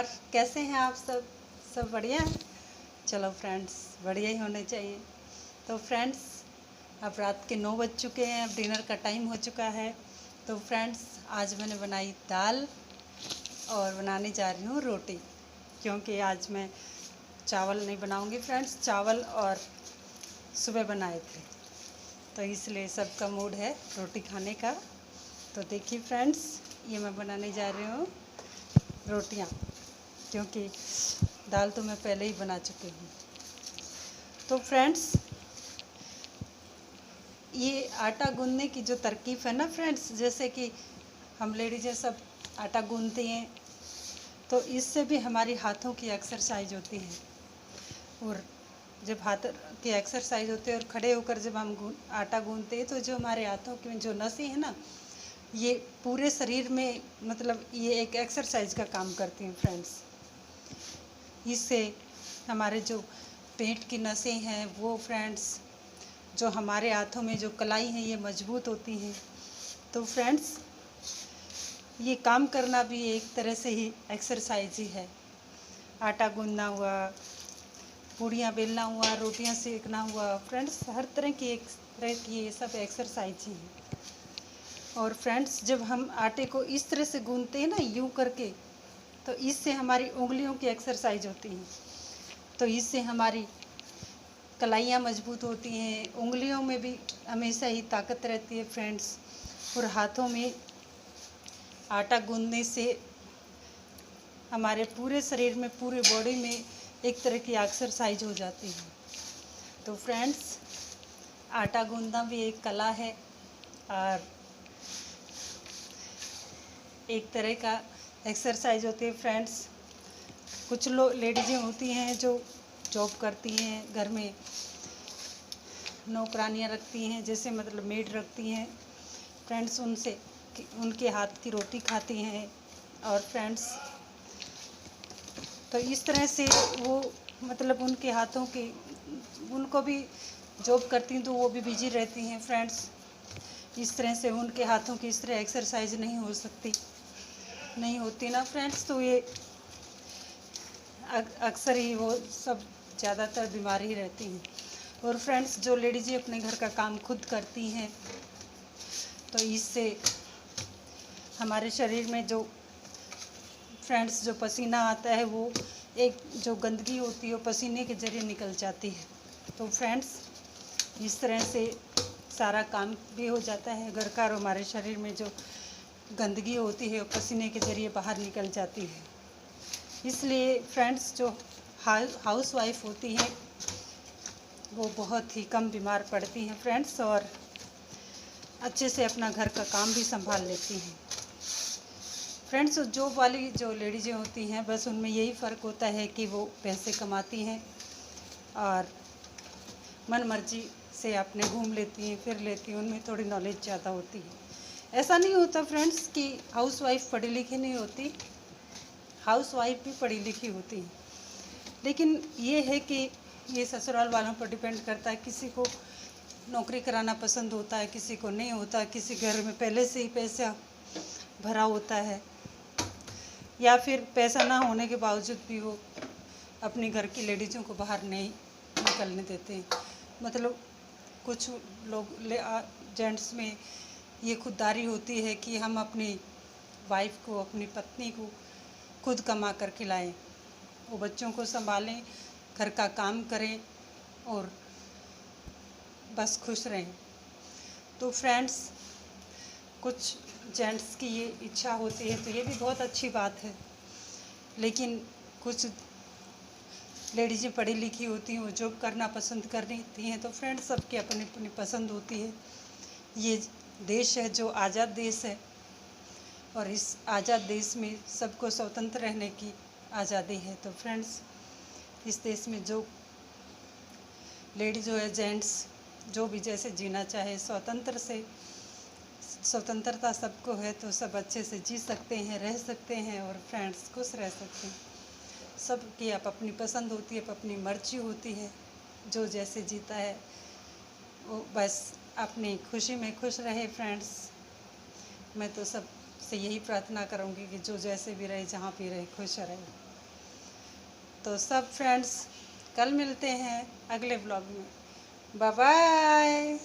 और कैसे हैं आप सब बढ़िया हैं। चलो फ्रेंड्स, बढ़िया ही होने चाहिए। तो फ्रेंड्स, अब रात के 9 बज चुके हैं, अब डिनर का टाइम हो चुका है। तो फ्रेंड्स, आज मैंने बनाई दाल और बनाने जा रही हूँ रोटी, क्योंकि आज मैं चावल नहीं बनाऊँगी फ्रेंड्स। चावल और सुबह बनाए थे, तो इसलिए सबका मूड है रोटी खाने का। तो देखिए फ्रेंड्स, ये मैं बनाने जा रही हूँ रोटियाँ, क्योंकि दाल तो मैं पहले ही बना चुकी हूँ। तो फ्रेंड्स, ये आटा गूंदने की जो तरकीब है ना फ्रेंड्स, जैसे कि हम लेडीज़ें सब आटा गूंदती हैं, तो इससे भी हमारी हाथों की एक्सरसाइज होती है। और जब हाथ की एक्सरसाइज होती है और खड़े होकर जब हम आटा गूंदते हैं, तो जो हमारे हाथों की जो नसें हैं ना, ये पूरे शरीर में मतलब ये एक एक्सरसाइज का काम करती हैं फ्रेंड्स। इससे हमारे जो पेट की नसें हैं वो फ्रेंड्स, जो हमारे हाथों में जो कलाई है, ये मजबूत होती हैं। तो फ्रेंड्स, ये काम करना भी एक तरह से ही एक्सरसाइज ही है। आटा गूंदना हुआ, पूड़ियाँ बेलना हुआ, रोटियाँ सेकना हुआ फ्रेंड्स, हर तरह की ये सब एक्सरसाइज ही हैं। और फ्रेंड्स, जब हम आटे को इस तरह से गूंदते हैं ना, यूँ करके, तो इससे हमारी उंगलियों की एक्सरसाइज होती है। तो इससे हमारी कलाइयाँ मजबूत होती हैं, उंगलियों में भी हमेशा ही ताकत रहती है फ्रेंड्स। और हाथों में आटा गूंदने से हमारे पूरे शरीर में, पूरे बॉडी में एक तरह की एक्सरसाइज हो जाती है। तो फ्रेंड्स, आटा गूंदना भी एक कला है और एक तरह का एक्सरसाइज होती है फ्रेंड्स। कुछ लोग लेडीज़ें होती हैं जो जॉब करती हैं, घर में नौकरानियाँ रखती हैं, जैसे मतलब मेड रखती हैं फ्रेंड्स, उनसे उनके हाथ की रोटी खाती हैं। और फ्रेंड्स, तो इस तरह से वो मतलब उनके हाथों की, उनको भी जॉब करती हैं तो वो भी बिजी रहती हैं फ्रेंड्स। इस तरह से उनके हाथों की इस तरह एक्सरसाइज नहीं होती ना फ्रेंड्स। तो ये अक्सर ही वो सब ज़्यादातर बीमार ही रहती हैं। और फ्रेंड्स, जो लेडीज़ें अपने घर का काम खुद करती हैं, तो इससे हमारे शरीर में जो फ्रेंड्स जो पसीना आता है, वो एक जो गंदगी होती है वो पसीने के ज़रिए निकल जाती है। तो फ्रेंड्स, इस तरह से सारा काम भी हो जाता है घर का, और हमारे शरीर में जो गंदगी होती है वो पसीने के ज़रिए बाहर निकल जाती है। इसलिए फ्रेंड्स, जो हाउस वाइफ होती हैं वो बहुत ही कम बीमार पड़ती हैं फ्रेंड्स, और अच्छे से अपना घर का काम भी संभाल लेती हैं फ्रेंड्स। जॉब वाली जो लेडीज़ें होती हैं, बस उनमें यही फ़र्क होता है कि वो पैसे कमाती हैं और मन मर्जी से अपने घूम लेती हैं, फिर लेती हैं, उनमें थोड़ी नॉलेज ज़्यादा होती है। ऐसा नहीं होता फ्रेंड्स कि हाउस वाइफ पढ़ी लिखी नहीं होती, हाउस वाइफ भी पढ़ी लिखी होती है। लेकिन ये है कि ये ससुराल वालों पर डिपेंड करता है। किसी को नौकरी कराना पसंद होता है, किसी को नहीं होता, किसी घर में पहले से ही पैसा भरा होता है, या फिर पैसा ना होने के बावजूद भी वो अपने घर की लेडीज़ों को बाहर नहीं निकलने देते हैं। मतलब कुछ लोग जेंट्स में ये खुददारी होती है कि हम अपनी वाइफ को, अपनी पत्नी को खुद कमा कर खिलाएं, वो बच्चों को संभालें, घर का काम करें और बस खुश रहें। तो फ्रेंड्स, कुछ जेंट्स की ये इच्छा होती है, तो ये भी बहुत अच्छी बात है। लेकिन कुछ लेडीज़ें पढ़ी लिखी होती हैं, वो जॉब करना पसंद करती हैं। तो फ्रेंड्स, सबकी अपनी अपनी पसंद होती है। ये देश है जो आज़ाद देश है, और इस आज़ाद देश में सबको स्वतंत्र रहने की आज़ादी है। तो फ्रेंड्स, इस देश में जो लेडीज हो या जेंट्स, जो भी जैसे जीना चाहे स्वतंत्रता सबको है, तो सब अच्छे से जी सकते हैं, रह सकते हैं, और फ्रेंड्स खुश रह सकते हैं। सबकी आप अपनी पसंद होती है, अपनी मर्जी होती है। जो जैसे जीता है वो बस अपनी खुशी में खुश रहे फ्रेंड्स। मैं तो सबसे यही प्रार्थना करूँगी कि जो जैसे भी रहे, जहाँ भी रहे, खुश रहे। तो सब फ्रेंड्स कल मिलते हैं अगले ब्लॉग में। Bye bye.